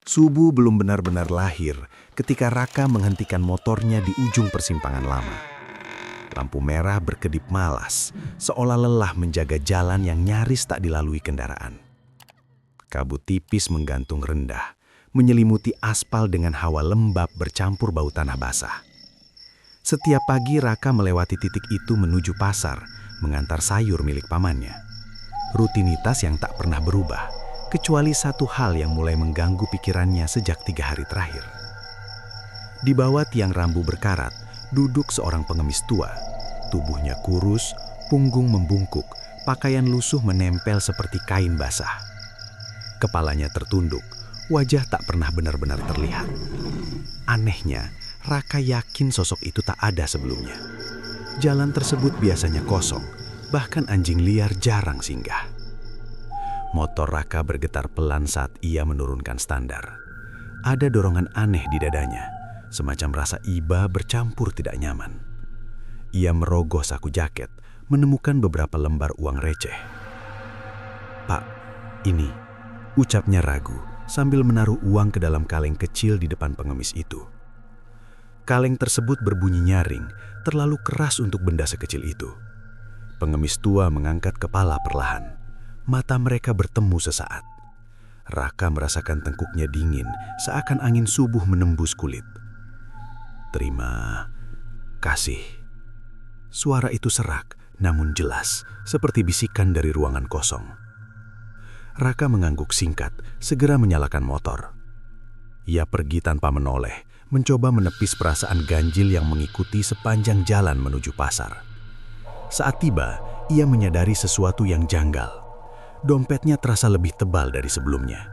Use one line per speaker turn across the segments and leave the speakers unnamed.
Subuh belum benar-benar lahir ketika Raka menghentikan motornya di ujung persimpangan lama. Lampu merah berkedip malas, seolah lelah menjaga jalan yang nyaris tak dilalui kendaraan. Kabut tipis menggantung rendah, menyelimuti aspal dengan hawa lembab bercampur bau tanah basah. Setiap pagi Raka melewati titik itu menuju pasar, mengantar sayur milik pamannya. Rutinitas yang tak pernah berubah, kecuali satu hal yang mulai mengganggu pikirannya sejak 3 hari terakhir. Di bawah tiang rambu berkarat, duduk seorang pengemis tua. Tubuhnya kurus, punggung membungkuk, pakaian lusuh menempel seperti kain basah. Kepalanya tertunduk, wajah tak pernah benar-benar terlihat. Anehnya, Raka yakin sosok itu tak ada sebelumnya. Jalan tersebut biasanya kosong, bahkan anjing liar jarang singgah. Motor Raka bergetar pelan saat ia menurunkan standar. Ada dorongan aneh di dadanya, semacam rasa iba bercampur tidak nyaman. Ia merogoh saku jaket, menemukan beberapa lembar uang receh. "Pak, ini," ucapnya ragu sambil menaruh uang ke dalam kaleng kecil di depan pengemis itu. Kaleng tersebut berbunyi nyaring, terlalu keras untuk benda sekecil itu. Pengemis tua mengangkat kepala perlahan. Mata mereka bertemu sesaat. Raka merasakan tengkuknya dingin, seakan angin subuh menembus kulit. "Terima kasih." Suara itu serak, namun jelas, seperti bisikan dari ruangan kosong. Raka mengangguk singkat, segera menyalakan motor. Ia pergi tanpa menoleh, mencoba menepis perasaan ganjil yang mengikuti sepanjang jalan menuju pasar. Saat tiba, ia menyadari sesuatu yang janggal. Dompetnya terasa lebih tebal dari sebelumnya.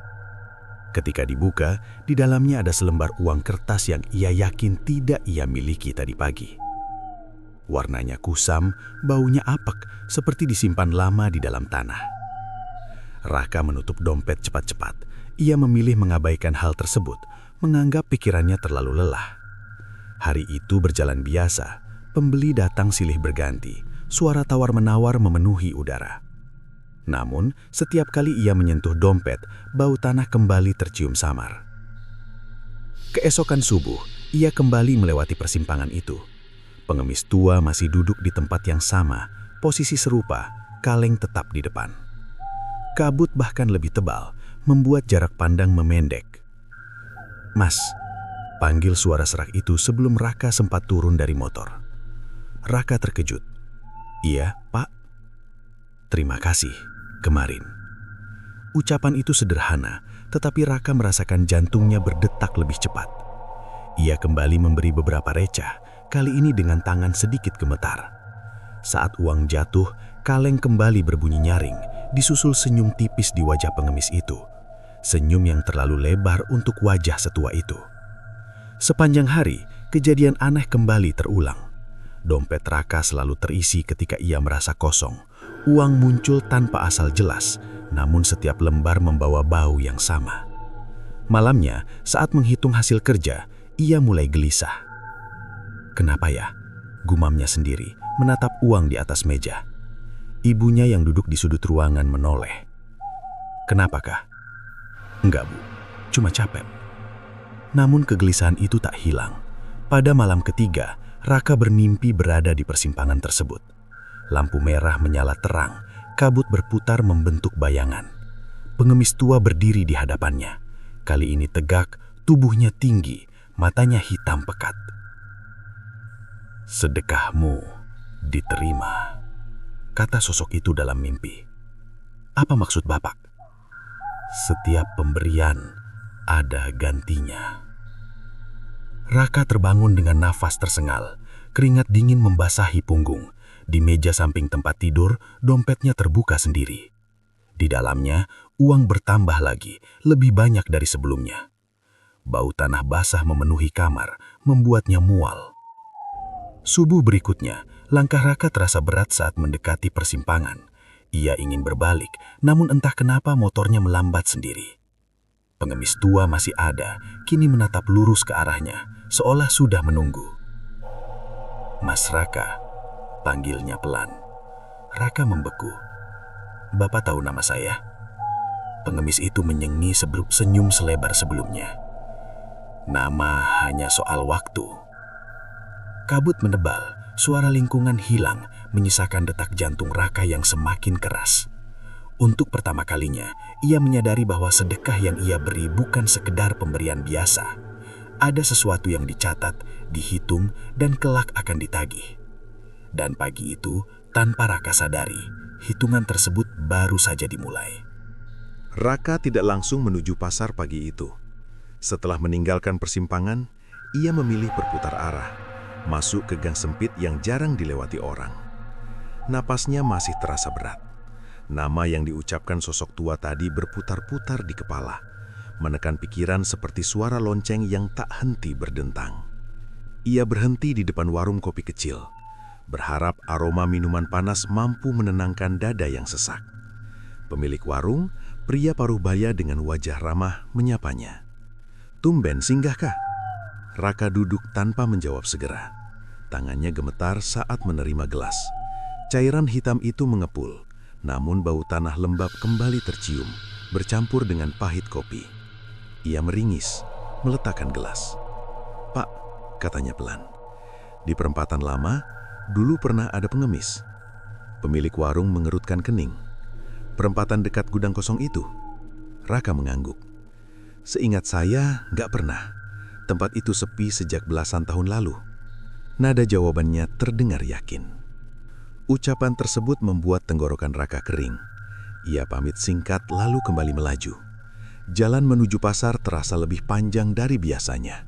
Ketika dibuka, di dalamnya ada selembar uang kertas yang ia yakin tidak ia miliki tadi pagi. Warnanya kusam, baunya apek, seperti disimpan lama di dalam tanah. Raka menutup dompet cepat-cepat. Ia memilih mengabaikan hal tersebut, menganggap pikirannya terlalu lelah. Hari itu berjalan biasa, pembeli datang silih berganti, suara tawar-menawar memenuhi udara. Namun, setiap kali ia menyentuh dompet, bau tanah kembali tercium samar. Keesokan subuh, ia kembali melewati persimpangan itu. Pengemis tua masih duduk di tempat yang sama, posisi serupa, kaleng tetap di depan. Kabut bahkan lebih tebal, membuat jarak pandang memendek. "Mas," panggil suara serak itu sebelum Raka sempat turun dari motor. Raka terkejut. "Iya, Pak." "Terima kasih, kemarin." Ucapan itu sederhana, tetapi Raka merasakan jantungnya berdetak lebih cepat. Ia kembali memberi beberapa receh, kali ini dengan tangan sedikit gemetar. Saat uang jatuh, kaleng kembali berbunyi nyaring, disusul senyum tipis di wajah pengemis itu. Senyum yang terlalu lebar untuk wajah setua itu. Sepanjang hari, kejadian aneh kembali terulang. Dompet Raka selalu terisi ketika ia merasa kosong. Uang muncul tanpa asal jelas, namun setiap lembar membawa bau yang sama. Malamnya, saat menghitung hasil kerja, ia mulai gelisah. "Kenapa ya?" gumamnya sendiri, menatap uang di atas meja. Ibunya yang duduk di sudut ruangan menoleh. "Kenapakah?" "Enggak, Bu, cuma capek." Namun kegelisahan itu tak hilang. Pada malam ketiga, Raka bermimpi berada di persimpangan tersebut. Lampu merah menyala terang, kabut berputar membentuk bayangan. Pengemis tua berdiri di hadapannya. Kali ini tegak, tubuhnya tinggi, matanya hitam pekat. "Sedekahmu diterima," kata sosok itu dalam mimpi. "Apa maksud Bapak?" "Setiap pemberian ada gantinya." Raka terbangun dengan nafas tersengal, keringat dingin membasahi punggung. Di meja samping tempat tidur, dompetnya terbuka sendiri. Di dalamnya, uang bertambah lagi, lebih banyak dari sebelumnya. Bau tanah basah memenuhi kamar, membuatnya mual. Subuh berikutnya, langkah Raka terasa berat saat mendekati persimpangan. Ia ingin berbalik, namun entah kenapa motornya melambat sendiri. Pengemis tua masih ada, kini menatap lurus ke arahnya, seolah sudah menunggu. "Mas Raka," panggilnya pelan. Raka membeku. "Bapak tahu nama saya?" Pengemis itu menyengi senyum selebar sebelumnya. Nama hanya soal waktu. Kabut menebal, suara lingkungan hilang, menyisakan detak jantung Raka yang semakin keras. Untuk pertama kalinya, ia menyadari bahwa sedekah yang ia beri bukan sekedar pemberian biasa. Ada sesuatu yang dicatat, dihitung, dan kelak akan ditagih. Dan pagi itu, tanpa Raka sadari, hitungan tersebut baru saja dimulai. Raka tidak langsung menuju pasar pagi itu. Setelah meninggalkan persimpangan, ia memilih berputar arah, masuk ke gang sempit yang jarang dilewati orang. Napasnya masih terasa berat. Nama yang diucapkan sosok tua tadi berputar-putar di kepala, menekan pikiran seperti suara lonceng yang tak henti berdentang. Ia berhenti di depan warung kopi kecil, berharap aroma minuman panas mampu menenangkan dada yang sesak. Pemilik warung, pria paruh baya dengan wajah ramah, menyapanya. "Tumben singgahkah?" Raka duduk tanpa menjawab segera. Tangannya gemetar saat menerima gelas. Cairan hitam itu mengepul, namun bau tanah lembab kembali tercium, bercampur dengan pahit kopi. Ia meringis, meletakkan gelas. "Pak," katanya pelan. "Di perempatan lama, dulu pernah ada pengemis." Pemilik warung mengerutkan kening. "Perempatan dekat gudang kosong itu?" Raka mengangguk. "Seingat saya, nggak pernah. Tempat itu sepi sejak belasan tahun lalu." Nada jawabannya terdengar yakin. Ucapan tersebut membuat tenggorokan Raka kering. Ia pamit singkat lalu kembali melaju. Jalan menuju pasar terasa lebih panjang dari biasanya.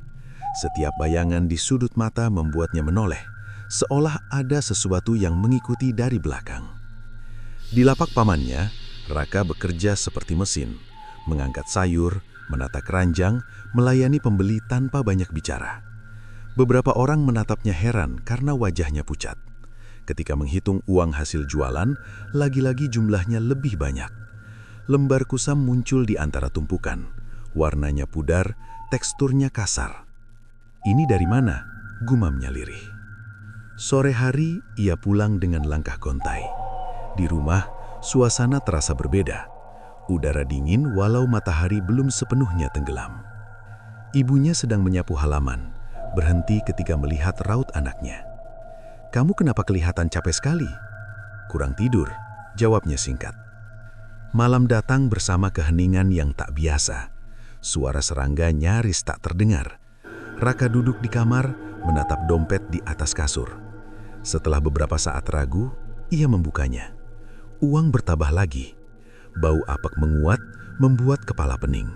Setiap bayangan di sudut mata membuatnya menoleh, seolah ada sesuatu yang mengikuti dari belakang. Di lapak pamannya, Raka bekerja seperti mesin, mengangkat sayur, menata keranjang, melayani pembeli tanpa banyak bicara. Beberapa orang menatapnya heran karena wajahnya pucat. Ketika menghitung uang hasil jualan, lagi-lagi jumlahnya lebih banyak. Lembar kusam muncul di antara tumpukan. Warnanya pudar, teksturnya kasar. "Ini dari mana?" gumamnya lirih. Sore hari, ia pulang dengan langkah gontai. Di rumah, suasana terasa berbeda. Udara dingin walau matahari belum sepenuhnya tenggelam. Ibunya sedang menyapu halaman, berhenti ketika melihat raut anaknya. "Kamu kenapa kelihatan capek sekali?" "Kurang tidur," jawabnya singkat. Malam datang bersama keheningan yang tak biasa. Suara serangga nyaris tak terdengar. Raka duduk di kamar, menatap dompet di atas kasur. Setelah beberapa saat ragu, ia membukanya. Uang bertambah lagi. Bau apek menguat, membuat kepala pening.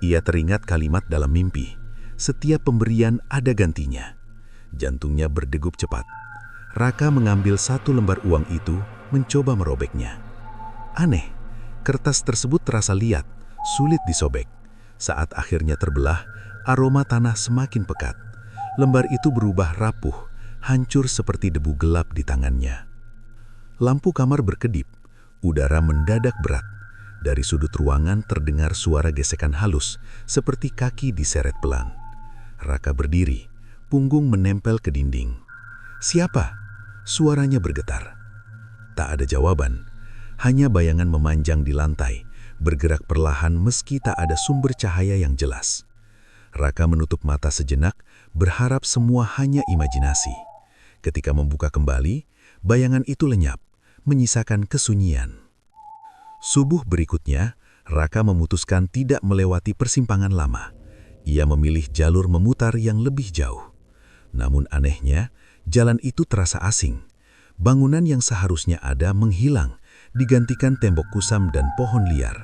Ia teringat kalimat dalam mimpi, "Setiap pemberian ada gantinya." Jantungnya berdegup cepat. Raka mengambil satu lembar uang itu, mencoba merobeknya. Aneh, kertas tersebut terasa liat, sulit disobek. Saat akhirnya terbelah, aroma tanah semakin pekat. Lembar itu berubah rapuh, hancur seperti debu gelap di tangannya. Lampu kamar berkedip, udara mendadak berat. Dari sudut ruangan terdengar suara gesekan halus, seperti kaki diseret pelan. Raka berdiri, punggung menempel ke dinding. "Siapa?" Suaranya bergetar. Tak ada jawaban, hanya bayangan memanjang di lantai, bergerak perlahan meski tak ada sumber cahaya yang jelas. Raka menutup mata sejenak, berharap semua hanya imajinasi. Ketika membuka kembali, bayangan itu lenyap, menyisakan kesunyian. Subuh berikutnya, Raka memutuskan tidak melewati persimpangan lama. Ia memilih jalur memutar yang lebih jauh. Namun anehnya, jalan itu terasa asing. Bangunan yang seharusnya ada menghilang, digantikan tembok kusam dan pohon liar.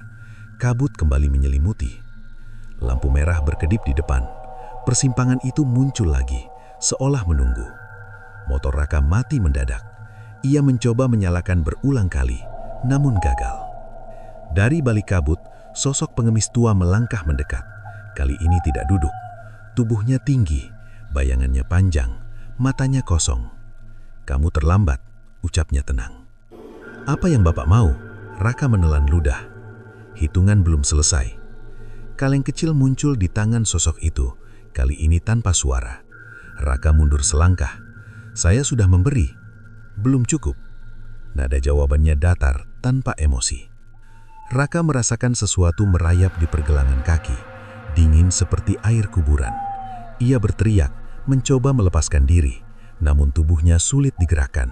Kabut kembali menyelimuti. Lampu merah berkedip di depan. Persimpangan itu muncul lagi, seolah menunggu. Motor Raka mati mendadak. Ia mencoba menyalakan berulang kali, namun gagal. Dari balik kabut, sosok pengemis tua melangkah mendekat. Kali ini tidak duduk. Tubuhnya tinggi, bayangannya panjang, matanya kosong. "Kamu terlambat," ucapnya tenang. "Apa yang Bapak mau?" Raka menelan ludah. Hitungan belum selesai. Kaleng kecil muncul di tangan sosok itu, kali ini tanpa suara. Raka mundur selangkah. "Saya sudah memberi." "Belum cukup." Nada jawabannya datar, tanpa emosi. Raka merasakan sesuatu merayap di pergelangan kaki, dingin seperti air kuburan. Ia berteriak, mencoba melepaskan diri, namun tubuhnya sulit digerakkan.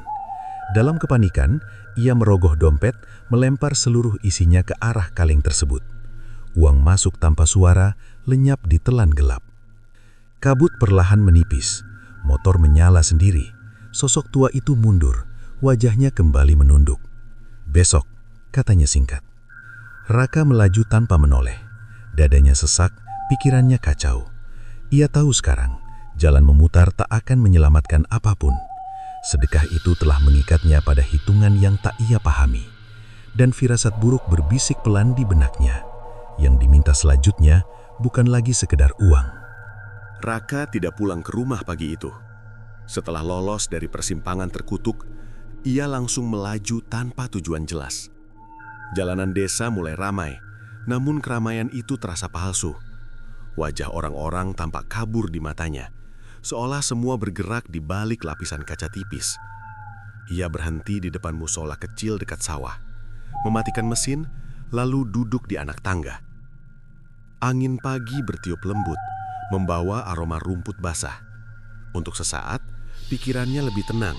Dalam kepanikan, ia merogoh dompet, melempar seluruh isinya ke arah kaleng tersebut. Uang masuk tanpa suara, lenyap di telan gelap. Kabut perlahan menipis, motor menyala sendiri. Sosok tua itu mundur, wajahnya kembali menunduk. "Besok," katanya singkat. Raka melaju tanpa menoleh. Dadanya sesak, pikirannya kacau. Ia tahu sekarang, jalan memutar tak akan menyelamatkan apapun. Sedekah itu telah mengikatnya pada hitungan yang tak ia pahami. Dan firasat buruk berbisik pelan di benaknya. Yang diminta selanjutnya bukan lagi sekedar uang. Raka tidak pulang ke rumah pagi itu. Setelah lolos dari persimpangan terkutuk, ia langsung melaju tanpa tujuan jelas. Jalanan desa mulai ramai, namun keramaian itu terasa palsu. Wajah orang-orang tampak kabur di matanya, seolah semua bergerak di balik lapisan kaca tipis. Ia berhenti di depan musola kecil dekat sawah, mematikan mesin, lalu duduk di anak tangga. Angin pagi bertiup lembut, membawa aroma rumput basah. Untuk sesaat, pikirannya lebih tenang.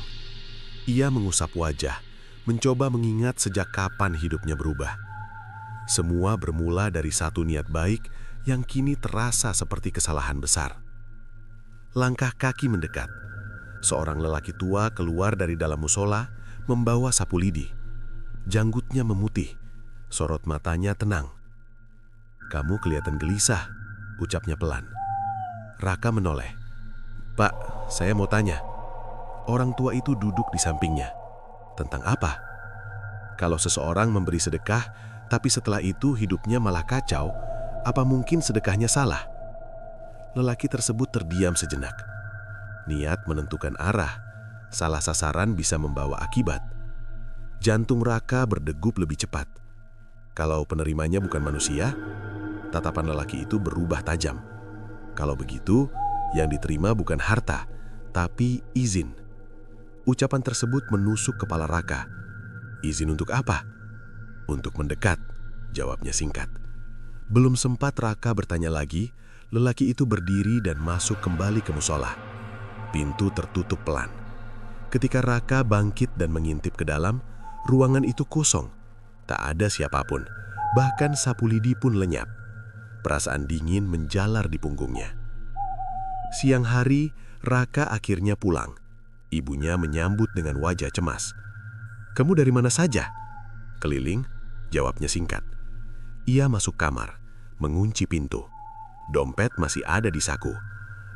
Ia mengusap wajah, mencoba mengingat sejak kapan hidupnya berubah. Semua bermula dari satu niat baik yang kini terasa seperti kesalahan besar. Langkah kaki mendekat. Seorang lelaki tua keluar dari dalam musola, membawa sapu lidi. Janggutnya memutih, sorot matanya tenang. "Kamu kelihatan gelisah," ucapnya pelan. Raka menoleh. "Pak, saya mau tanya." Orang tua itu duduk di sampingnya. "Tentang apa?" "Kalau seseorang memberi sedekah, tapi setelah itu hidupnya malah kacau, apa mungkin sedekahnya salah?" Lelaki tersebut terdiam sejenak. Niat menentukan arah, salah sasaran bisa membawa akibat. Jantung Raka berdegup lebih cepat. Kalau penerimanya bukan manusia, tatapan lelaki itu berubah tajam. Kalau begitu, yang diterima bukan harta, tapi izin. Ucapan tersebut menusuk kepala Raka. "Izin untuk apa?" "Untuk mendekat," jawabnya singkat. Belum sempat Raka bertanya lagi, lelaki itu berdiri dan masuk kembali ke musola. Pintu tertutup pelan. Ketika Raka bangkit dan mengintip ke dalam, ruangan itu kosong. Tak ada siapapun, bahkan sapu lidi pun lenyap. Perasaan dingin menjalar di punggungnya. Siang hari, Raka akhirnya pulang. Ibunya menyambut dengan wajah cemas. "Kamu dari mana saja?" "Keliling," jawabnya singkat. Ia masuk kamar, mengunci pintu. Dompet masih ada di saku.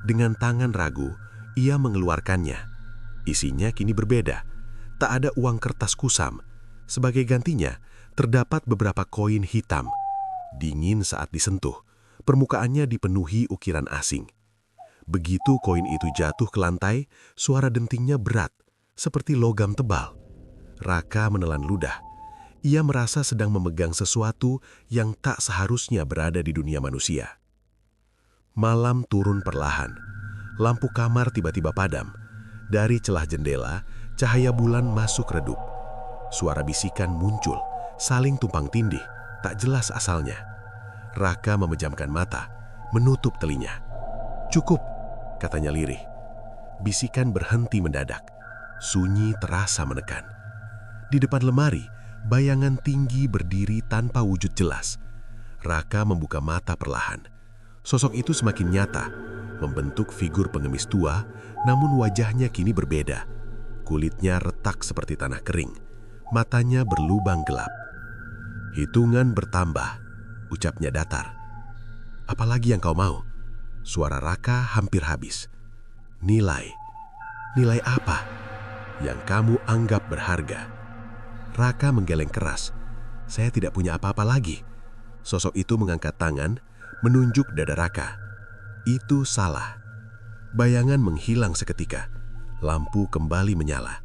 Dengan tangan ragu, ia mengeluarkannya. Isinya kini berbeda. Tak ada uang kertas kusam. Sebagai gantinya, terdapat beberapa koin hitam. Dingin saat disentuh, permukaannya dipenuhi ukiran asing. Begitu koin itu jatuh ke lantai, suara dentingnya berat, seperti logam tebal. Raka menelan ludah. Ia merasa sedang memegang sesuatu yang tak seharusnya berada di dunia manusia. Malam turun perlahan. Lampu kamar tiba-tiba padam. Dari celah jendela, cahaya bulan masuk redup. Suara bisikan muncul, saling tumpang tindih, tak jelas asalnya. Raka memejamkan mata, menutup telinga. "Cukup," katanya lirih. Bisikan berhenti mendadak. Sunyi terasa menekan. Di depan lemari, bayangan tinggi berdiri tanpa wujud jelas. Raka membuka mata perlahan. Sosok itu semakin nyata, membentuk figur pengemis tua, namun wajahnya kini berbeda. Kulitnya retak seperti tanah kering, matanya berlubang gelap. "Hitungan bertambah," ucapnya datar. "Apalagi yang kau mau?" Suara Raka hampir habis. "Nilai. Nilai apa yang kamu anggap berharga?" Raka menggeleng keras. "Saya tidak punya apa-apa lagi." Sosok itu mengangkat tangan, menunjuk dada Raka. Itu salah. Bayangan menghilang seketika. Lampu kembali menyala.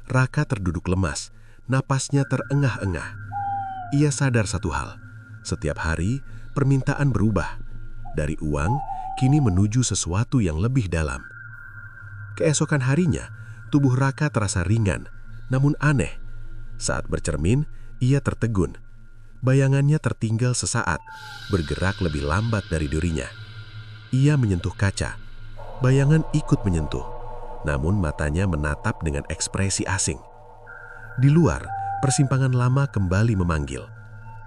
Raka terduduk lemas, napasnya terengah-engah. Ia sadar satu hal. Setiap hari, permintaan berubah. Dari uang, kini menuju sesuatu yang lebih dalam. Keesokan harinya, tubuh Raka terasa ringan, namun aneh. Saat bercermin, ia tertegun.
Bayangannya tertinggal sesaat, bergerak lebih lambat dari dirinya. Ia menyentuh kaca. Bayangan ikut menyentuh, namun matanya menatap dengan ekspresi asing. Di luar, persimpangan lama kembali memanggil.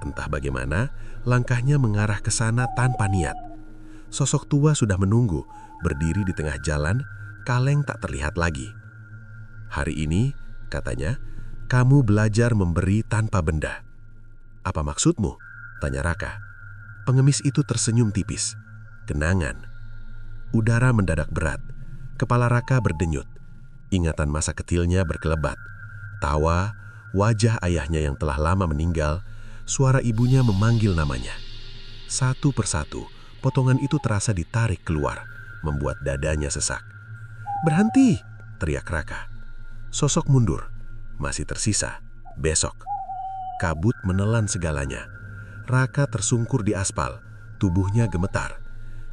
Entah bagaimana, langkahnya mengarah ke sana tanpa niat. Sosok tua sudah menunggu, berdiri di tengah jalan, kaleng tak terlihat lagi. "Hari ini," katanya, "kamu belajar memberi tanpa benda." "Apa maksudmu?" tanya Raka. Pengemis itu tersenyum tipis. Kenangan. Udara mendadak berat. Kepala Raka berdenyut. Ingatan masa kecilnya berkelebat. Tawa, wajah ayahnya yang telah lama meninggal, suara ibunya memanggil namanya. Satu persatu, potongan itu terasa ditarik keluar, membuat dadanya sesak. "Berhenti!" teriak Raka. Sosok mundur. Masih tersisa. Besok. Kabut menelan segalanya. Raka tersungkur di aspal, tubuhnya gemetar.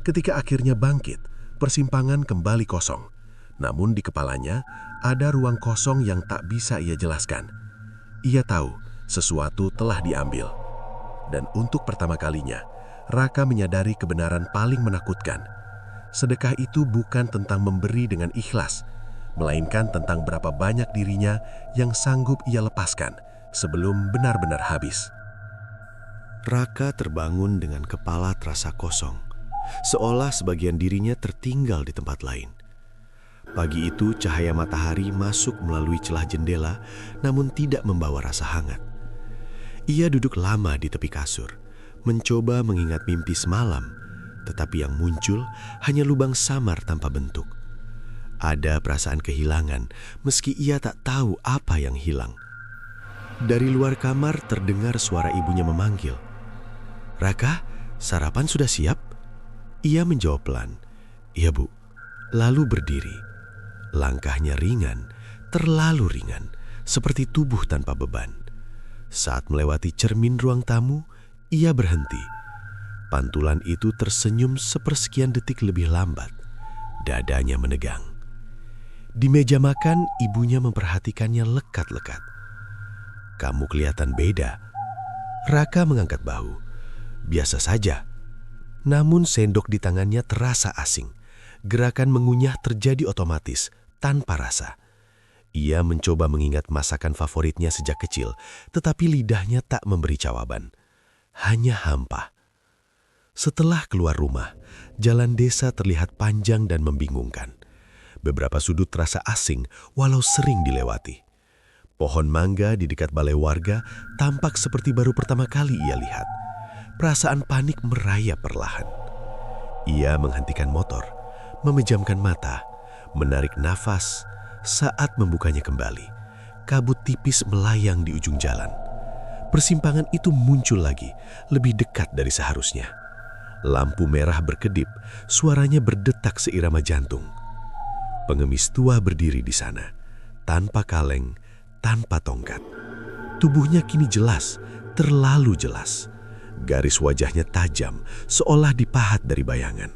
Ketika akhirnya bangkit, persimpangan kembali kosong. Namun di kepalanya ada ruang kosong yang tak bisa ia jelaskan. Ia tahu sesuatu telah diambil. Dan untuk pertama kalinya, Raka menyadari kebenaran paling menakutkan. Sedekah itu bukan tentang memberi dengan ikhlas, melainkan tentang berapa banyak dirinya yang sanggup ia lepaskan sebelum benar-benar habis.
Raka terbangun dengan kepala terasa kosong, seolah sebagian dirinya tertinggal di tempat lain. Pagi itu cahaya matahari masuk melalui celah jendela, namun tidak membawa rasa hangat. Ia duduk lama di tepi kasur, mencoba mengingat mimpi semalam, tetapi yang muncul hanya lubang samar tanpa bentuk. Ada perasaan kehilangan, meski ia tak tahu apa yang hilang. Dari luar kamar terdengar suara ibunya memanggil. "Raka, sarapan sudah siap?" Ia menjawab pelan, "Iya, Bu." Lalu berdiri. Langkahnya ringan, terlalu ringan, seperti tubuh tanpa beban. Saat melewati cermin ruang tamu, ia berhenti. Pantulan itu tersenyum sepersekian detik lebih lambat. Dadanya menegang. Di meja makan, ibunya memperhatikannya lekat-lekat. "Kamu kelihatan beda." Raka mengangkat bahu. "Biasa saja." Namun sendok di tangannya terasa asing. Gerakan mengunyah terjadi otomatis, tanpa rasa. Ia mencoba mengingat masakan favoritnya sejak kecil, tetapi lidahnya tak memberi jawaban. Hanya hampa. Setelah keluar rumah, jalan desa terlihat panjang dan membingungkan. Beberapa sudut terasa asing walau sering dilewati. Pohon mangga di dekat balai warga tampak seperti baru pertama kali ia lihat. Perasaan panik merayap perlahan. Ia menghentikan motor, memejamkan mata, menarik nafas. Saat membukanya kembali, kabut tipis melayang di ujung jalan. Persimpangan itu muncul lagi, lebih dekat dari seharusnya. Lampu merah berkedip, suaranya berdetak seirama jantung. Pengemis tua berdiri di sana, tanpa kaleng, tanpa tongkat. Tubuhnya kini jelas, terlalu jelas. Garis wajahnya tajam, seolah dipahat dari bayangan.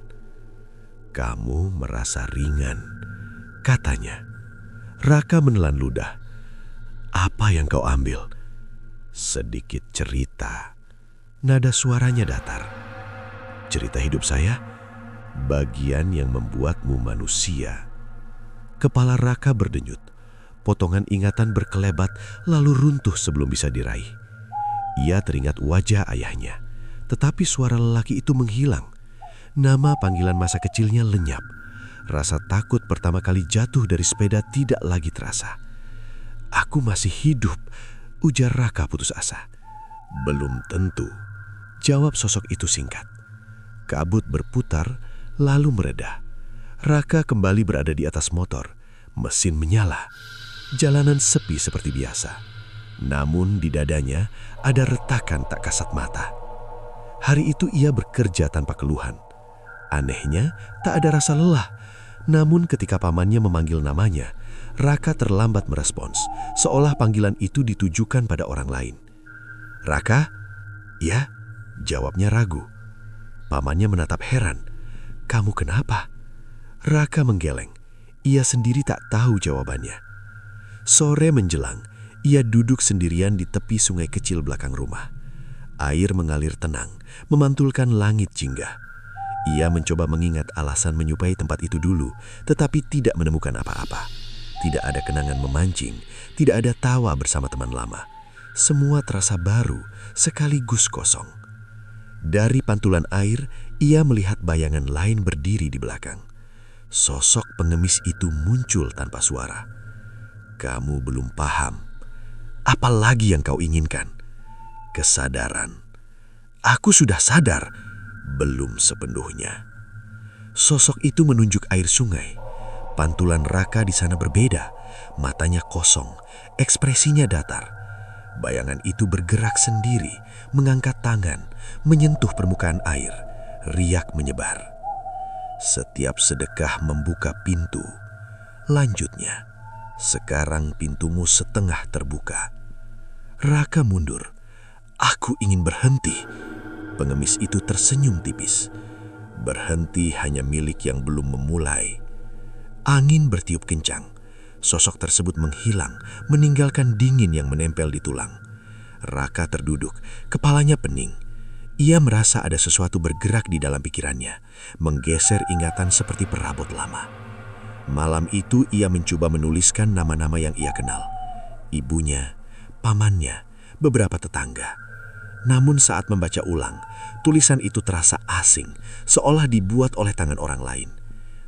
"Kamu merasa ringan," katanya. Raka menelan ludah. "Apa yang kau ambil?" "Sedikit cerita." Nada suaranya datar. "Cerita hidup saya, bagian yang membuatmu manusia." Kepala Raka berdenyut. Potongan ingatan berkelebat lalu runtuh sebelum bisa diraih. Ia teringat wajah ayahnya, tetapi suara lelaki itu menghilang. Nama panggilan masa kecilnya lenyap. Rasa takut pertama kali jatuh dari sepeda tidak lagi terasa. "Aku masih hidup," ujar Raka putus asa. "Belum tentu," jawab sosok itu singkat. Kabut berputar, lalu mereda. Raka kembali berada di atas motor. Mesin menyala. Jalanan sepi seperti biasa. Namun di dadanya ada retakan tak kasat mata. Hari itu ia bekerja tanpa keluhan. Anehnya, tak ada rasa lelah. Namun ketika pamannya memanggil namanya, Raka terlambat merespons, seolah panggilan itu ditujukan pada orang lain. "Raka?" "Ya," jawabnya ragu. Pamannya menatap heran. "Kamu kenapa?" Raka menggeleng. Ia sendiri tak tahu jawabannya. Sore menjelang, ia duduk sendirian di tepi sungai kecil belakang rumah.
Air mengalir tenang, memantulkan langit jingga. Ia mencoba mengingat alasan menyupai tempat itu dulu, tetapi tidak menemukan apa-apa. Tidak ada kenangan memancing, tidak ada tawa bersama teman lama. Semua terasa baru, sekaligus kosong. Dari pantulan air, ia melihat bayangan lain berdiri di belakang. Sosok pengemis itu muncul tanpa suara. Kamu belum paham. Apa lagi yang kau inginkan? Kesadaran. Aku sudah sadar. Belum sepenuhnya. Sosok itu menunjuk air sungai. Pantulan Raka di sana berbeda. Matanya kosong, ekspresinya datar. Bayangan itu bergerak sendiri, mengangkat tangan, menyentuh permukaan air. Riak menyebar. Setiap sedekah membuka pintu. Lanjutnya, sekarang pintumu setengah terbuka. Raka mundur. Aku ingin berhenti. Pengemis itu tersenyum tipis. Berhenti hanya milik yang belum memulai. Angin bertiup kencang. Sosok tersebut menghilang, meninggalkan dingin yang menempel di tulang. Raka terduduk, kepalanya pening. Ia merasa ada sesuatu bergerak di dalam pikirannya, menggeser ingatan seperti perabot lama. Malam itu ia mencoba menuliskan nama-nama yang ia kenal. Ibunya, pamannya, beberapa tetangga. Namun saat membaca ulang, tulisan itu terasa asing, seolah dibuat oleh tangan orang lain.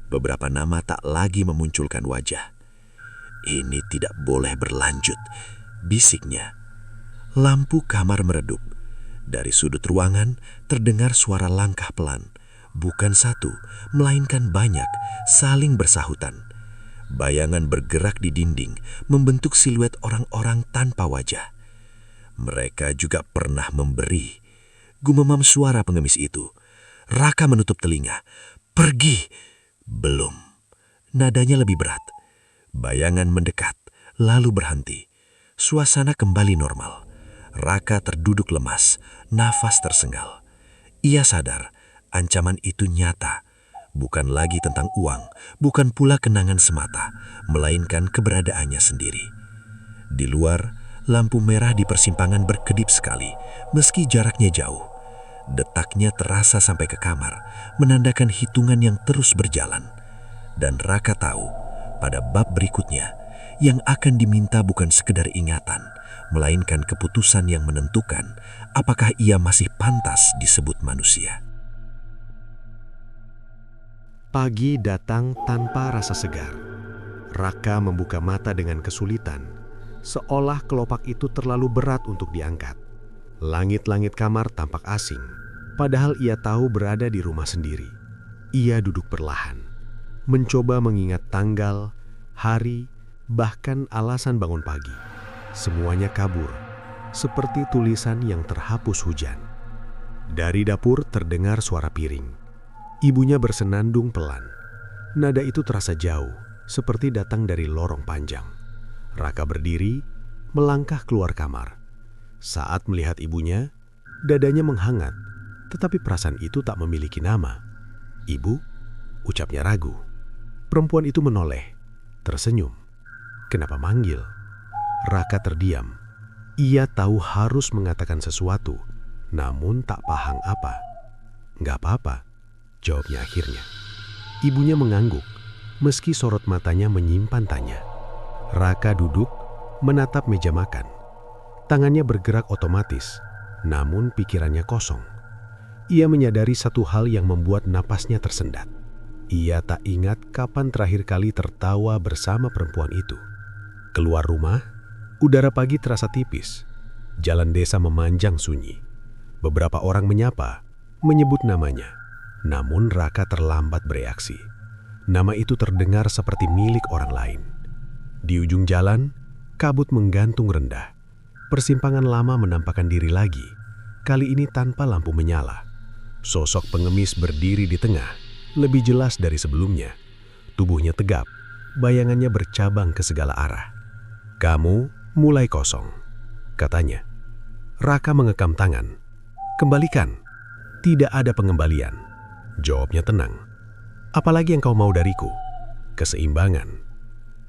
Beberapa nama tak lagi memunculkan wajah. Ini tidak boleh berlanjut, bisiknya. Lampu kamar meredup. Dari sudut ruangan terdengar suara langkah pelan. Bukan satu, melainkan banyak, saling bersahutan. Bayangan bergerak di dinding, membentuk siluet orang-orang tanpa wajah. Mereka juga pernah memberi. Gumamam suara pengemis itu. Raka menutup telinga. Pergi! Belum. Nadanya lebih berat. Bayangan mendekat, lalu berhenti. Suasana kembali normal. Raka terduduk lemas, nafas tersengal. Ia sadar, ancaman itu nyata. Bukan lagi tentang uang, bukan pula kenangan semata, melainkan keberadaannya sendiri. Di luar, lampu merah di persimpangan berkedip sekali, meski jaraknya jauh. Detaknya terasa sampai ke kamar, menandakan hitungan yang terus berjalan. Dan Raka tahu, pada bab berikutnya, yang akan diminta bukan sekedar ingatan, melainkan keputusan yang menentukan apakah ia masih pantas disebut manusia.
Pagi datang tanpa rasa segar. Raka membuka mata dengan kesulitan, seolah kelopak itu terlalu berat untuk diangkat. Langit-langit kamar tampak asing, padahal ia tahu berada di rumah sendiri. Ia duduk perlahan, mencoba mengingat tanggal, hari, bahkan alasan bangun pagi. Semuanya kabur, seperti tulisan yang terhapus hujan. Dari dapur terdengar suara piring. Ibunya bersenandung pelan. Nada itu terasa jauh, seperti datang dari lorong panjang. Raka berdiri, melangkah keluar kamar. Saat melihat ibunya, dadanya menghangat, tetapi perasaan itu tak memiliki nama. Ibu, ucapnya ragu. Perempuan itu menoleh, tersenyum. Kenapa manggil? Raka terdiam. Ia tahu harus mengatakan sesuatu, namun tak paham apa. Nggak apa-apa, jawabnya akhirnya. Ibunya mengangguk, meski sorot matanya menyimpan tanya. Raka duduk, menatap meja makan. Tangannya bergerak otomatis, namun pikirannya kosong. Ia menyadari satu hal yang membuat napasnya tersendat. Ia tak ingat kapan terakhir kali tertawa bersama perempuan itu. Keluar rumah, udara pagi terasa tipis. Jalan desa memanjang sunyi. Beberapa orang menyapa, menyebut namanya. Namun Raka terlambat bereaksi. Nama itu terdengar seperti milik orang lain. Di ujung jalan, kabut menggantung rendah. Persimpangan lama menampakkan diri lagi, kali ini tanpa lampu menyala. Sosok pengemis berdiri di tengah, lebih jelas dari sebelumnya. Tubuhnya tegap, bayangannya bercabang ke segala arah. Kamu mulai kosong, katanya. Raka mengekam tangan. Kembalikan. Tidak ada pengembalian. Jawabnya tenang. Apalagi yang kau mau dariku? Keseimbangan.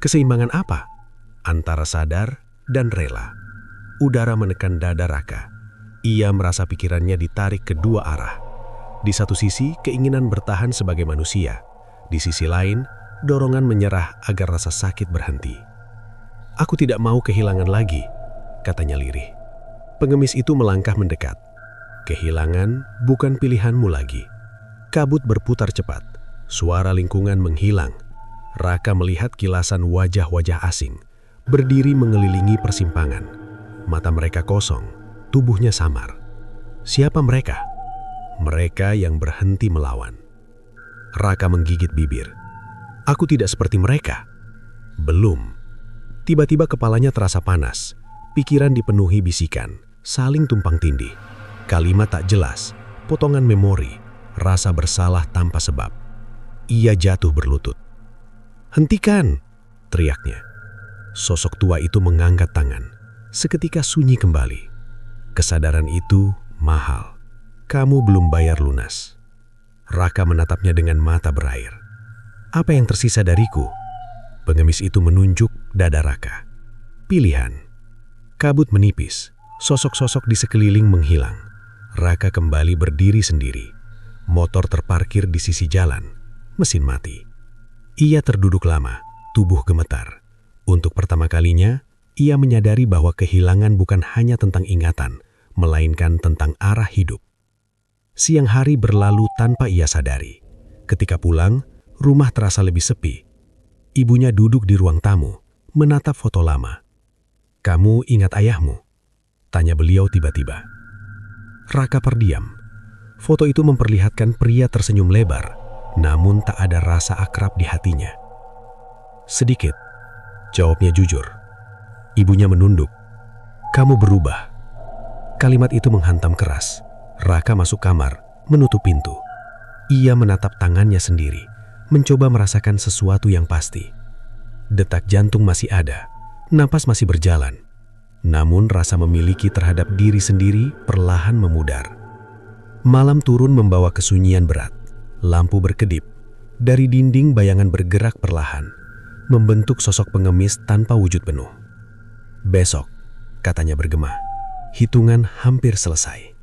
Keseimbangan apa? Antara sadar dan rela. Udara menekan dada Raka.
Ia merasa pikirannya ditarik ke dua arah. Di satu sisi, keinginan bertahan sebagai manusia. Di sisi lain, dorongan menyerah agar rasa sakit berhenti. "Aku tidak mau kehilangan lagi," katanya lirih. Pengemis itu melangkah mendekat. "Kehilangan bukan pilihanmu lagi." Kabut berputar cepat. Suara lingkungan menghilang. Raka melihat kilasan wajah-wajah asing berdiri mengelilingi persimpangan. Mata mereka kosong, tubuhnya samar. Siapa mereka? Mereka yang berhenti melawan. Raka menggigit bibir. "Aku tidak seperti mereka." Belum. Tiba-tiba kepalanya terasa panas. Pikiran dipenuhi bisikan, saling tumpang tindih. Kalimat tak jelas, potongan memori, rasa bersalah tanpa sebab. Ia jatuh berlutut. "Hentikan!" teriaknya. Sosok tua itu mengangkat tangan. Seketika sunyi kembali. Kesadaran itu mahal. "Kamu belum bayar lunas." Raka menatapnya dengan mata berair. "Apa yang tersisa dariku?" Pengemis itu menunjuk dada Raka. "Pilihan." Kabut menipis. Sosok-sosok di sekeliling menghilang. Raka kembali berdiri sendiri. Motor terparkir di sisi jalan. Mesin mati. Ia terduduk lama, tubuh gemetar. Untuk pertama kalinya, ia menyadari bahwa kehilangan bukan hanya tentang ingatan, melainkan tentang arah hidup. Siang hari berlalu tanpa ia sadari. Ketika pulang, rumah terasa lebih sepi. Ibunya duduk di ruang tamu, menatap foto lama. "Kamu ingat ayahmu?" tanya beliau tiba-tiba. Raka terdiam. Foto itu memperlihatkan pria tersenyum lebar, namun tak ada rasa akrab di hatinya. "Sedikit," jawabnya jujur. Ibunya menunduk. "Kamu berubah." Kalimat itu menghantam keras. Raka masuk kamar, menutup pintu. Ia menatap tangannya sendiri, mencoba merasakan sesuatu yang pasti. Detak jantung masih ada, napas masih berjalan. Namun rasa memiliki terhadap diri sendiri perlahan memudar. Malam turun membawa kesunyian berat. Lampu berkedip. Dari dinding bayangan bergerak perlahan, membentuk sosok pengemis tanpa wujud penuh. "Besok," katanya bergema. "Hitungan hampir selesai."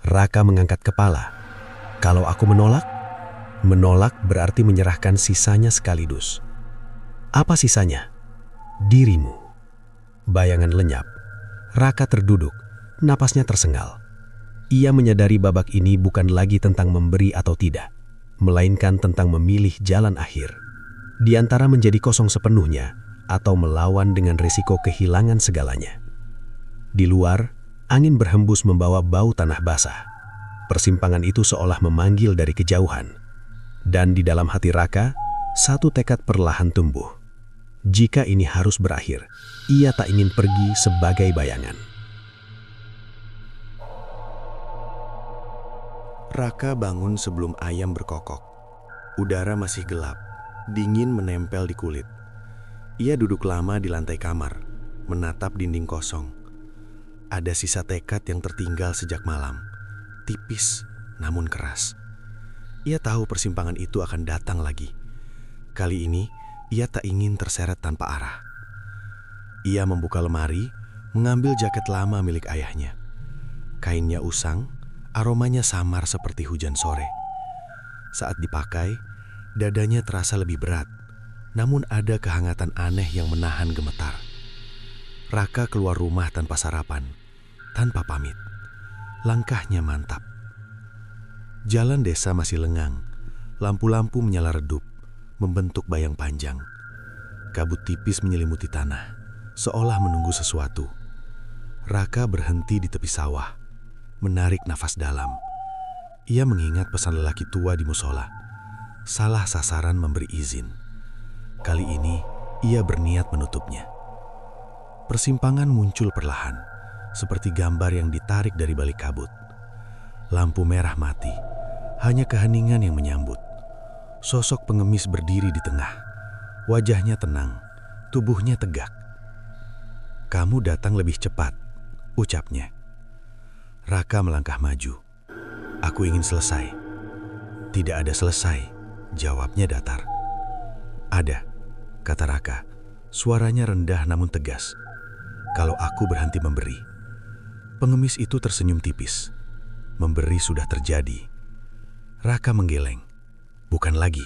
Raka mengangkat kepala. "Kalau aku menolak?" Menolak berarti menyerahkan sisanya sekaligus. "Apa sisanya?" "Dirimu." Bayangan lenyap. Raka terduduk, napasnya tersengal. Ia menyadari babak ini bukan lagi tentang memberi atau tidak, melainkan tentang memilih jalan akhir. Di antara menjadi kosong sepenuhnya atau melawan dengan risiko kehilangan segalanya. Di luar, angin berhembus membawa bau tanah basah. Persimpangan itu seolah memanggil dari kejauhan. Dan di dalam hati Raka, satu tekad perlahan tumbuh. Jika ini harus berakhir, ia tak ingin pergi sebagai bayangan.
Raka bangun sebelum ayam berkokok. Udara masih gelap, dingin menempel di kulit. Ia duduk lama di lantai kamar, menatap dinding kosong. Ada sisa tekad yang tertinggal sejak malam, tipis namun keras. Ia tahu persimpangan itu akan datang lagi. Kali ini, ia tak ingin terseret tanpa arah. Ia membuka lemari, mengambil jaket lama milik ayahnya. Kainnya usang, aromanya samar seperti hujan sore. Saat dipakai, dadanya terasa lebih berat, namun ada kehangatan aneh yang menahan gemetar. Raka keluar rumah tanpa sarapan, tanpa pamit. Langkahnya mantap. Jalan desa masih lengang, lampu-lampu menyala redup, membentuk bayang panjang. Kabut tipis menyelimuti tanah, seolah menunggu sesuatu. Raka berhenti di tepi sawah, menarik nafas dalam. Ia mengingat pesan lelaki tua di musola. Salah sasaran memberi izin. Kali ini, ia berniat menutupnya. Persimpangan muncul perlahan, seperti gambar yang ditarik dari balik kabut. Lampu merah mati, hanya keheningan yang menyambut. Sosok pengemis berdiri di tengah. Wajahnya tenang, tubuhnya tegak. "Kamu datang lebih cepat," ucapnya. Raka melangkah maju. "Aku ingin selesai." "Tidak ada selesai," jawabnya datar. "Ada," kata Raka. Suaranya rendah namun tegas. "Kalau aku berhenti memberi." Pengemis itu tersenyum tipis. Memberi sudah terjadi. Raka menggeleng. Bukan lagi.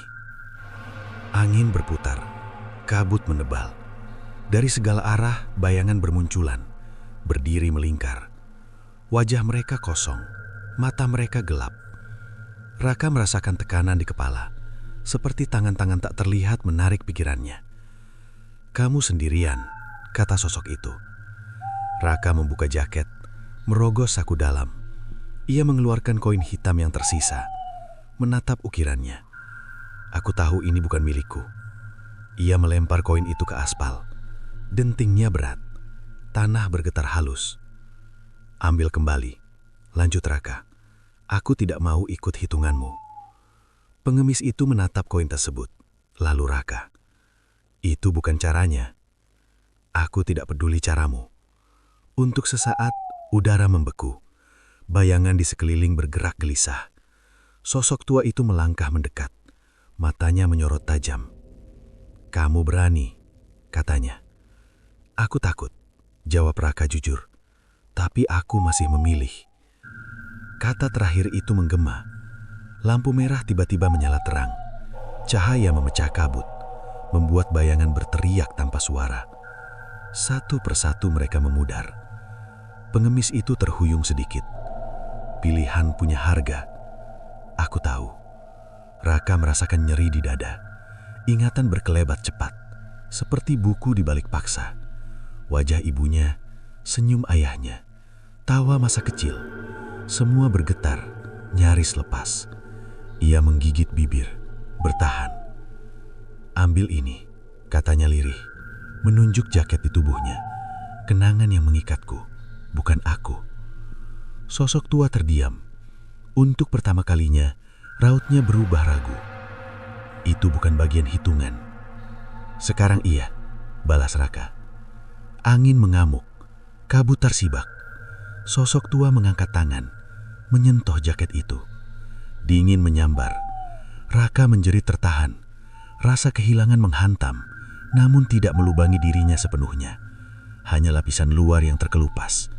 Angin berputar. Kabut menebal. Dari segala arah, bayangan bermunculan. Berdiri melingkar. Wajah mereka kosong. Mata mereka gelap. Raka merasakan tekanan di kepala. Seperti tangan-tangan tak terlihat menarik pikirannya. "Kamu sendirian," kata sosok itu. Raka membuka jaket, merogoh saku dalam. Ia mengeluarkan koin hitam yang tersisa, menatap ukirannya. "Aku tahu ini bukan milikku." Ia melempar koin itu ke aspal. Dentingnya berat. Tanah bergetar halus. "Ambil kembali," lanjut Raka. "Aku tidak mau ikut hitunganmu." Pengemis itu menatap koin tersebut. Lalu Raka, "Itu bukan caranya. Aku tidak peduli caramu." Untuk sesaat, udara membeku. Bayangan di sekeliling bergerak gelisah. Sosok tua itu melangkah mendekat. Matanya menyorot tajam. "Kamu berani," katanya. "Aku takut," jawab Raka jujur. "Tapi aku masih memilih." Kata terakhir itu menggema. Lampu merah tiba-tiba menyala terang. Cahaya memecah kabut, membuat bayangan berteriak tanpa suara. Satu persatu mereka memudar. Pengemis itu terhuyung sedikit. Pilihan punya harga. Aku tahu. Raka merasakan nyeri di dada. Ingatan berkelebat cepat, seperti buku di balik paksa. Wajah ibunya, senyum ayahnya, tawa masa kecil. Semua bergetar, nyaris lepas. Ia menggigit bibir, bertahan. "Ambil ini," katanya lirih, menunjuk jaket di tubuhnya. "Kenangan yang mengikatku, bukan aku." Sosok tua terdiam. Untuk pertama kalinya, rautnya berubah ragu. "Itu bukan bagian hitungan." "Sekarang iya," balas Raka. Angin mengamuk, kabut tersibak. Sosok tua mengangkat tangan, menyentuh jaket itu. Dingin menyambar. Raka menjerit tertahan. Rasa kehilangan menghantam, namun tidak melubangi dirinya sepenuhnya. Hanya lapisan luar yang terkelupas.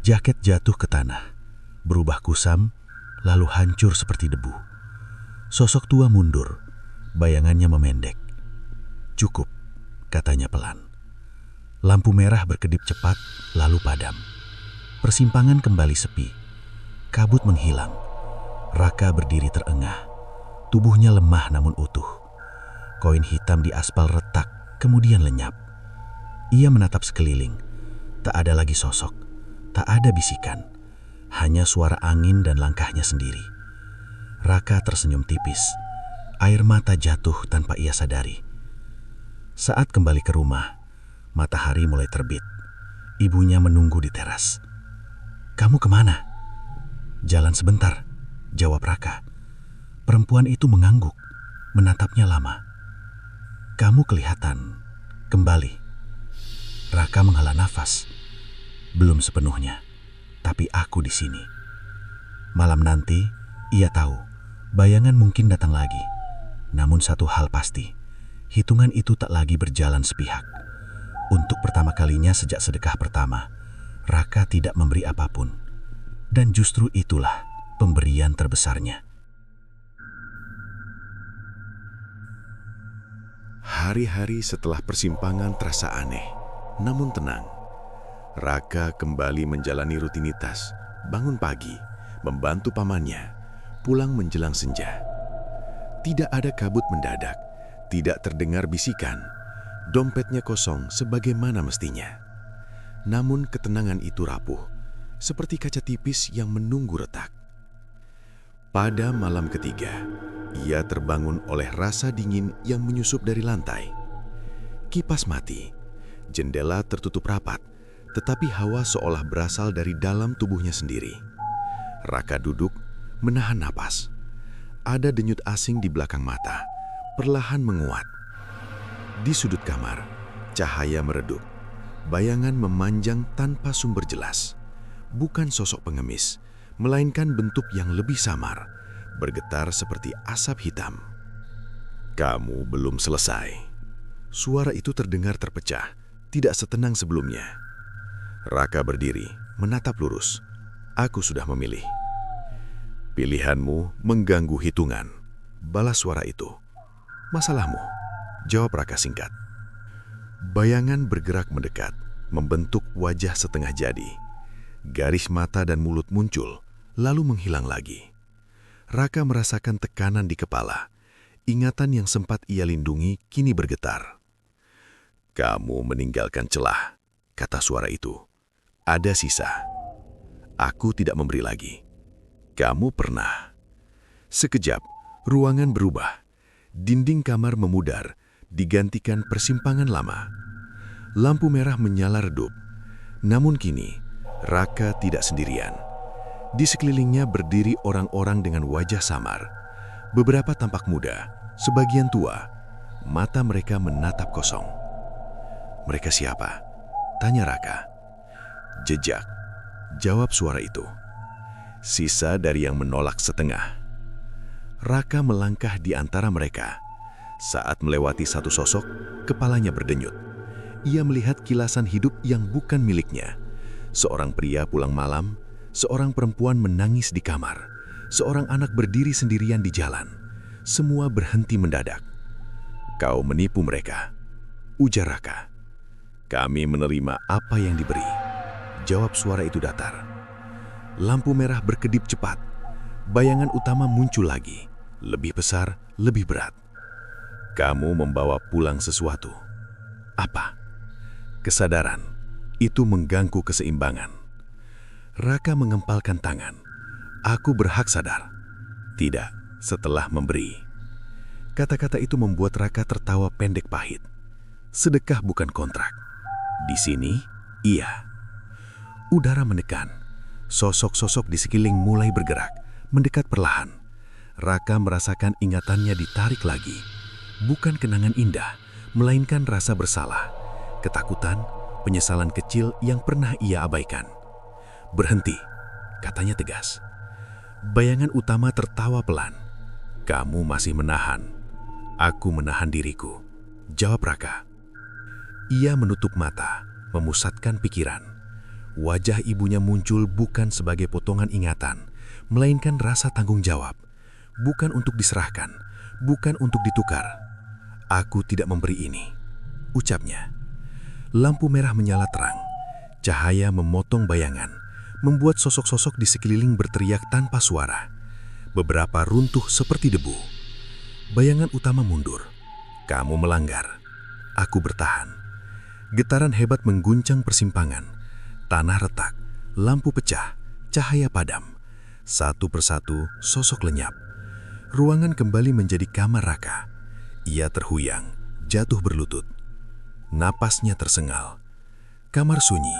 Jaket jatuh ke tanah, berubah kusam, lalu hancur seperti debu. Sosok tua mundur, bayangannya memendek. "Cukup," katanya pelan. Lampu merah berkedip cepat, lalu padam. Persimpangan kembali sepi. Kabut menghilang. Raka berdiri terengah. Tubuhnya lemah namun utuh. Koin hitam di aspal retak, kemudian lenyap. Ia menatap sekeliling. Tak ada lagi sosok. Tak ada bisikan. Hanya suara angin dan langkahnya sendiri. Raka tersenyum tipis. Air mata jatuh tanpa ia sadari. Saat kembali ke rumah, matahari mulai terbit. Ibunya menunggu di teras. "Kamu kemana?" "Jalan sebentar," jawab Raka. Perempuan itu mengangguk, menatapnya lama. "Kamu kelihatan kembali." Raka menghela nafas. "Belum sepenuhnya, tapi aku di sini." Malam nanti, ia tahu, bayangan mungkin datang lagi. Namun satu hal pasti, hitungan itu tak lagi berjalan sepihak. Untuk pertama kalinya sejak sedekah pertama, Raka tidak memberi apapun. Dan justru itulah pemberian terbesarnya.
Hari-hari setelah persimpangan terasa aneh, namun tenang. Raka kembali menjalani rutinitas, bangun pagi, membantu pamannya, pulang menjelang senja. Tidak ada kabut mendadak, tidak terdengar bisikan, dompetnya kosong sebagaimana mestinya. Namun ketenangan itu rapuh, seperti kaca tipis yang menunggu retak. Pada malam ketiga, ia terbangun oleh rasa dingin yang menyusup dari lantai. Kipas mati, jendela tertutup rapat, tetapi hawa seolah berasal dari dalam tubuhnya sendiri. Raka duduk, menahan napas. Ada denyut asing di belakang mata, perlahan menguat. Di sudut kamar, cahaya meredup. Bayangan memanjang tanpa sumber jelas. Bukan sosok pengemis, melainkan bentuk yang lebih samar, bergetar seperti asap hitam. "Kamu belum selesai." Suara itu terdengar terpecah, tidak setenang sebelumnya. Raka berdiri,
menatap lurus. Aku sudah memilih. Pilihanmu mengganggu hitungan, balas suara itu. Masalahmu, jawab Raka singkat. Bayangan bergerak mendekat, membentuk wajah setengah jadi. Garis mata dan mulut muncul, lalu menghilang lagi. Raka merasakan tekanan di kepala. Ingatan yang sempat ia lindungi kini bergetar. Kamu meninggalkan celah, kata suara itu. Ada sisa. Aku tidak memberi lagi. Kamu pernah. Sekejap, ruangan berubah. Dinding kamar memudar, digantikan persimpangan lama. Lampu merah menyala redup. Namun kini, Raka tidak sendirian. Di sekelilingnya berdiri orang-orang dengan wajah samar. Beberapa tampak muda, sebagian tua. Mata mereka menatap kosong. Mereka siapa? Tanya Raka. Jejak, jawab suara itu. Sisa dari yang menolak setengah. Raka melangkah di antara mereka. Saat melewati satu sosok, kepalanya berdenyut. Ia melihat kilasan hidup yang bukan miliknya. Seorang pria pulang malam, seorang perempuan menangis di kamar, seorang anak berdiri sendirian di jalan. Semua berhenti mendadak. Kau menipu mereka, ujar Raka. Kami menerima apa yang diberi, jawab suara itu datar. Lampu merah berkedip cepat. Bayangan utama muncul lagi, lebih besar, lebih berat. Kamu membawa pulang sesuatu. Apa? Kesadaran. Itu mengganggu keseimbangan. Raka mengempalkan tangan. Aku berhak sadar. Tidak, setelah memberi. Kata-kata itu membuat Raka tertawa pendek pahit. Sedekah bukan kontrak. Di sini, iya. Udara menekan. Sosok-sosok di sekeliling mulai bergerak, mendekat perlahan. Raka merasakan ingatannya ditarik lagi. Bukan kenangan indah, melainkan rasa bersalah, ketakutan, penyesalan kecil yang pernah ia abaikan. Berhenti, katanya tegas. Bayangan utama tertawa pelan. Kamu masih menahan. Aku menahan diriku, jawab Raka. Ia menutup mata, memusatkan pikiran. Wajah ibunya muncul bukan sebagai potongan ingatan, melainkan rasa tanggung jawab. Bukan untuk diserahkan, bukan untuk ditukar. Aku tidak memberi ini, ucapnya. Lampu merah menyala terang. Cahaya memotong bayangan, membuat sosok-sosok di sekeliling berteriak tanpa suara. Beberapa runtuh seperti debu. Bayangan utama mundur. Kamu melanggar. Aku bertahan. Getaran hebat mengguncang persimpangan. Tanah retak, lampu pecah, cahaya padam. Satu persatu sosok lenyap. Ruangan kembali menjadi kamar Raka. Ia terhuyang, jatuh berlutut. Napasnya tersengal. Kamar sunyi,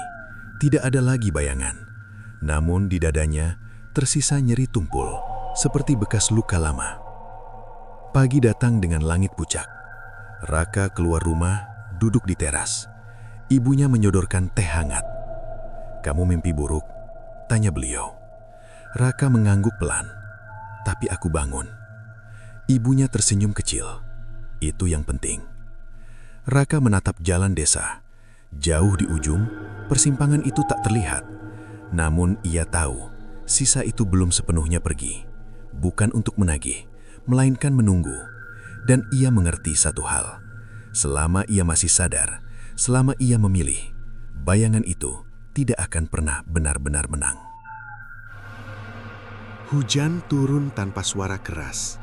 tidak ada lagi bayangan. Namun di dadanya tersisa nyeri tumpul, seperti bekas luka lama. Pagi datang dengan langit pucat. Raka keluar rumah, duduk di teras. Ibunya menyodorkan teh hangat. Kamu mimpi buruk? Tanya beliau. Raka mengangguk pelan. Tapi aku bangun. Ibunya tersenyum kecil. Itu yang penting. Raka menatap jalan desa. Jauh di ujung, persimpangan itu tak terlihat. Namun ia tahu, sisa itu belum sepenuhnya pergi. Bukan untuk menagih, melainkan menunggu. Dan ia mengerti satu hal. Selama ia masih sadar, selama ia memilih, bayangan itu tidak akan pernah benar-benar menang. Hujan turun tanpa suara keras,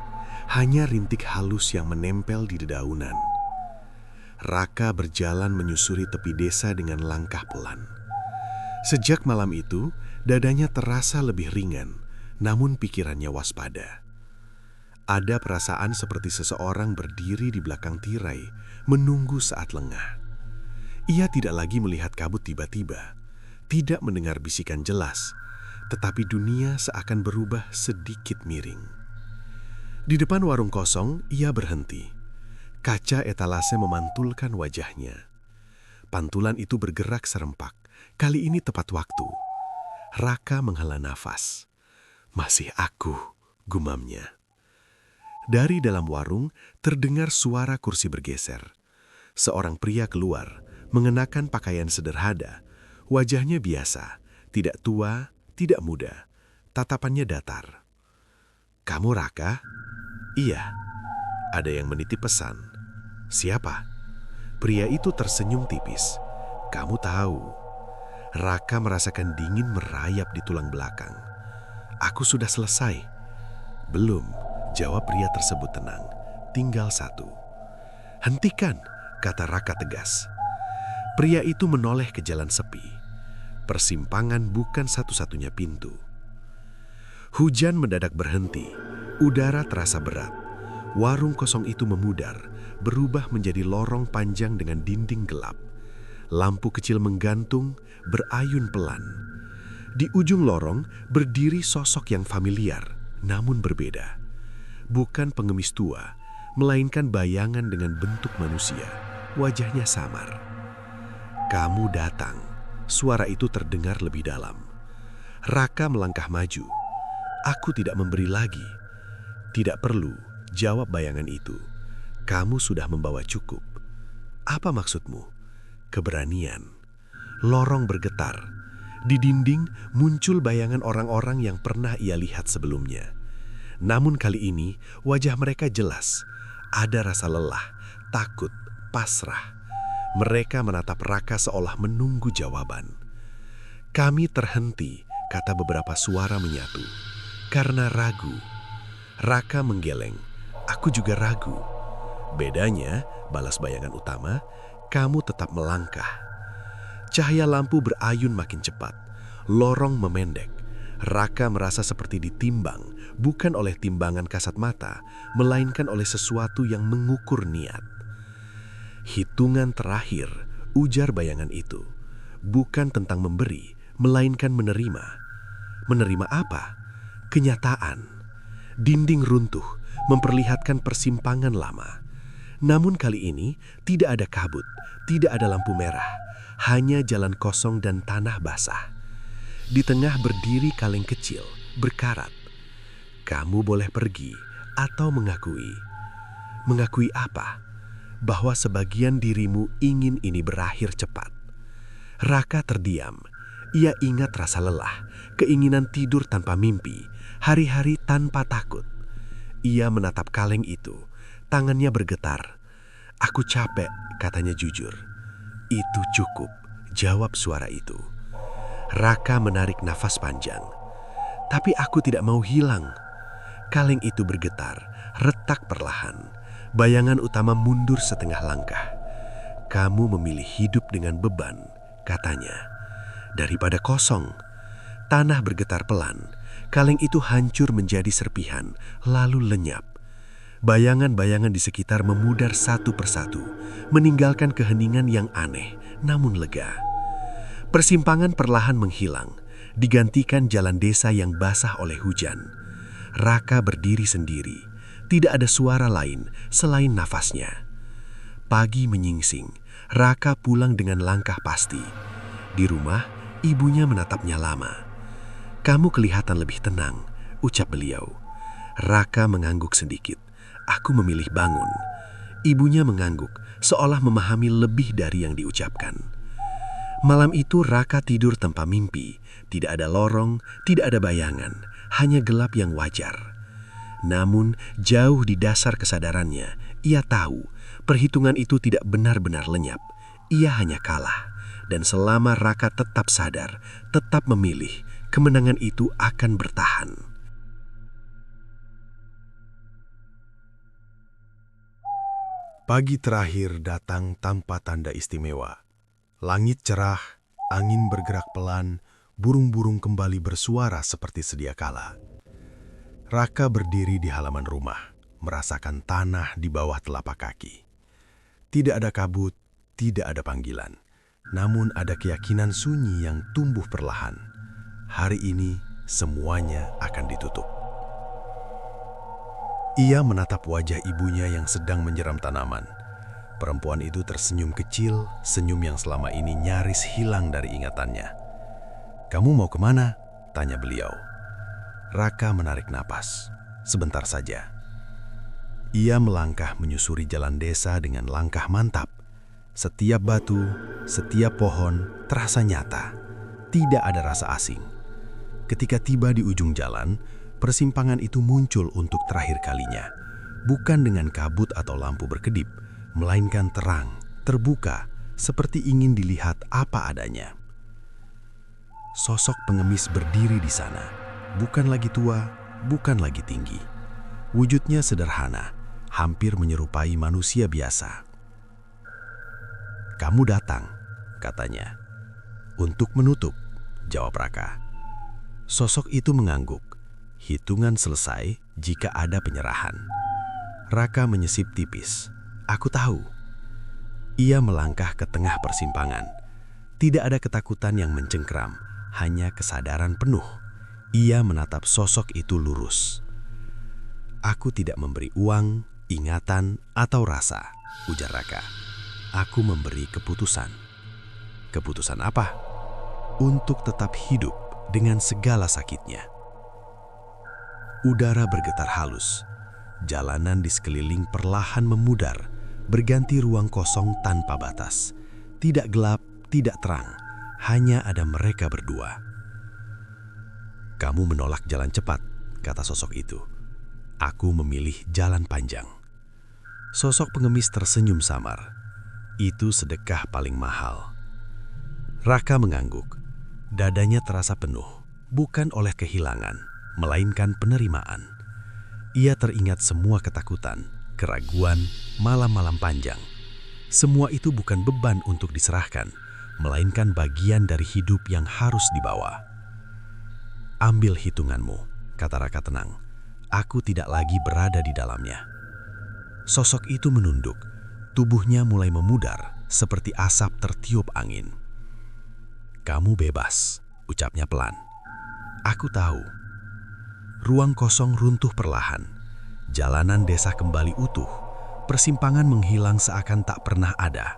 hanya rintik halus yang menempel di dedaunan. Raka berjalan menyusuri tepi desa dengan langkah pelan. Sejak malam itu, dadanya terasa lebih ringan, namun pikirannya waspada. Ada perasaan seperti seseorang berdiri di belakang tirai, menunggu saat lengah. Ia tidak lagi melihat kabut tiba-tiba, tidak mendengar bisikan jelas, tetapi dunia seakan berubah sedikit miring. Di depan warung kosong, ia berhenti. Kaca etalase memantulkan wajahnya. Pantulan itu bergerak serempak, kali ini tepat waktu. Raka menghela nafas. Masih aku, gumamnya. Dari dalam warung, terdengar suara kursi bergeser. Seorang pria keluar, mengenakan pakaian sederhana. Wajahnya biasa,
Tidak tua, tidak muda. Tatapannya datar. "Kamu Raka?" "Iya." Ada yang menitip pesan. "Siapa?" Pria itu tersenyum tipis. "Kamu tahu." Raka merasakan dingin merayap di tulang belakang. "Aku sudah selesai." "Belum," jawab pria tersebut tenang. "Tinggal satu." "Hentikan," kata Raka tegas. Pria itu menoleh ke jalan sepi. Persimpangan bukan satu-satunya pintu. Hujan mendadak berhenti. Udara terasa berat. Warung kosong itu memudar, berubah menjadi lorong panjang dengan dinding gelap. Lampu kecil menggantung, berayun pelan. Di ujung lorong berdiri sosok yang familiar, namun berbeda. Bukan pengemis tua, melainkan bayangan dengan bentuk manusia. Wajahnya samar. "Kamu datang." Suara itu terdengar lebih dalam. Raka melangkah maju. "Aku tidak memberi lagi." "Tidak perlu," jawab bayangan itu. "Kamu sudah membawa cukup." "Apa maksudmu?" "Keberanian." Lorong bergetar. Di dinding muncul bayangan orang-orang yang pernah ia lihat sebelumnya. Namun kali ini wajah mereka jelas. Ada rasa lelah, takut, pasrah. Mereka menatap Raka seolah menunggu jawaban. "Kami terhenti," kata beberapa suara menyatu. "Karena ragu." Raka menggeleng. "Aku juga ragu." "Bedanya," balas bayangan utama, "kamu tetap melangkah." Cahaya lampu berayun makin cepat. Lorong memendek. Raka merasa seperti ditimbang, bukan oleh timbangan kasat mata, melainkan oleh sesuatu yang mengukur niat. "Hitungan terakhir," ujar bayangan itu. "Bukan tentang memberi, melainkan menerima." Menerima apa? Kenyataan. Dinding runtuh, memperlihatkan persimpangan lama. Namun kali ini tidak ada kabut, tidak ada lampu merah, hanya jalan kosong dan tanah basah. Di tengah berdiri kaleng kecil, berkarat. "Kamu boleh pergi atau mengakui." "Mengakui apa?" "Bahwa sebagian dirimu ingin ini berakhir cepat." Raka terdiam. Ia ingat rasa lelah, keinginan tidur tanpa mimpi, hari-hari tanpa takut. Ia menatap kaleng itu, tangannya bergetar. "Aku capek," katanya jujur. "Itu cukup," jawab suara itu. Raka menarik nafas panjang. "Tapi aku tidak mau hilang." Kaleng itu bergetar, retak perlahan. Bayangan utama mundur setengah langkah. "Kamu memilih hidup dengan beban," katanya. "Daripada kosong." Tanah bergetar pelan. Kaleng itu hancur menjadi serpihan, lalu lenyap. Bayangan-bayangan di sekitar memudar satu persatu, meninggalkan keheningan yang aneh, namun lega. Persimpangan perlahan menghilang, digantikan jalan desa yang basah oleh hujan. Raka berdiri sendiri. Tidak ada suara lain selain nafasnya. Pagi menyingsing. Raka pulang dengan langkah pasti. Di rumah, ibunya menatapnya lama. "Kamu kelihatan lebih tenang," ucap beliau. Raka mengangguk sedikit. "Aku memilih bangun." Ibunya mengangguk, seolah memahami lebih dari yang diucapkan. Malam itu Raka tidur tanpa mimpi. Tidak ada lorong, tidak ada bayangan, hanya gelap yang wajar. Namun, jauh di dasar kesadarannya, ia tahu perhitungan itu tidak benar-benar lenyap. Ia hanya kalah. Dan selama Raka tetap sadar, tetap memilih, kemenangan itu akan bertahan.
Pagi terakhir datang tanpa tanda istimewa. Langit cerah, angin bergerak pelan, burung-burung kembali bersuara seperti sedia kala. Raka berdiri di halaman rumah, merasakan tanah di bawah telapak kaki. Tidak ada kabut, tidak ada panggilan, namun ada keyakinan sunyi yang tumbuh perlahan. Hari ini semuanya akan ditutup. Ia menatap wajah ibunya yang sedang menyiram tanaman. Perempuan itu tersenyum kecil, senyum yang selama ini nyaris hilang dari ingatannya. "Kamu mau kemana?" tanya beliau. Raka menarik napas. Sebentar saja. Ia melangkah menyusuri jalan desa dengan langkah mantap. Setiap batu, setiap pohon terasa nyata.
Tidak ada rasa asing. Ketika tiba di ujung jalan, persimpangan itu muncul untuk terakhir kalinya. Bukan dengan kabut atau lampu berkedip, melainkan terang, terbuka, seperti ingin dilihat apa adanya. Sosok pengemis berdiri di sana. Bukan lagi tua, bukan lagi tinggi. Wujudnya sederhana, hampir menyerupai manusia biasa. "Kamu datang," katanya. "Untuk menutup," jawab Raka. Sosok itu mengangguk. Hitungan selesai jika ada penyerahan. Raka menyisip tipis. "Aku tahu." Ia melangkah ke tengah persimpangan. Tidak ada ketakutan yang mencengkram, hanya kesadaran penuh. Ia menatap sosok itu lurus. "Aku tidak memberi uang, ingatan, atau rasa," ujar Raka. "Aku memberi keputusan." "Keputusan apa?" "Untuk tetap hidup dengan segala sakitnya." Udara bergetar halus. Jalanan di sekeliling perlahan memudar, berganti ruang kosong tanpa batas. Tidak gelap, tidak terang, hanya ada mereka berdua. "Kamu menolak jalan cepat," kata sosok itu. "Aku memilih jalan panjang." Sosok pengemis tersenyum samar. "Itu sedekah paling mahal." Raka mengangguk. Dadanya terasa penuh, bukan oleh kehilangan, melainkan penerimaan. Ia teringat semua ketakutan, keraguan, malam-malam panjang. Semua itu bukan beban untuk diserahkan, melainkan bagian dari hidup yang harus dibawa. "Ambil hitunganmu," kata Raka tenang. "Aku tidak lagi berada di dalamnya." Sosok itu menunduk. Tubuhnya mulai memudar, seperti asap tertiup angin. "Kamu bebas," ucapnya pelan. "Aku tahu." Ruang kosong runtuh perlahan. Jalanan desa kembali utuh. Persimpangan menghilang seakan tak pernah ada.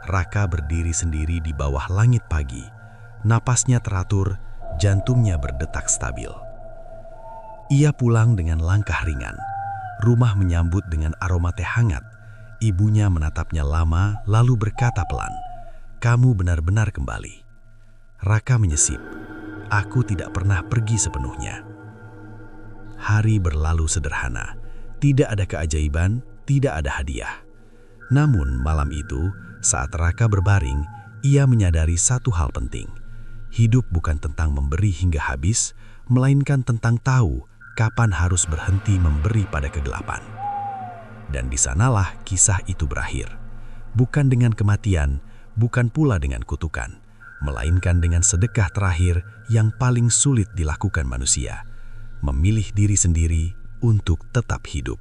Raka berdiri sendiri di bawah langit pagi. Napasnya teratur, jantungnya berdetak stabil. Ia pulang dengan langkah ringan. Rumah menyambut dengan aroma teh hangat. Ibunya menatapnya lama lalu berkata pelan, "Kamu benar-benar kembali." Raka menyesip. "Aku tidak pernah pergi sepenuhnya." Hari berlalu sederhana. Tidak ada keajaiban, tidak ada hadiah. Namun malam itu, saat Raka berbaring, ia menyadari satu hal penting. Hidup bukan tentang memberi hingga habis, melainkan tentang tahu kapan harus berhenti memberi pada kegelapan. Dan di sanalah kisah itu berakhir. Bukan dengan kematian, bukan pula dengan kutukan, melainkan dengan sedekah terakhir yang paling sulit dilakukan manusia, memilih diri sendiri untuk tetap hidup.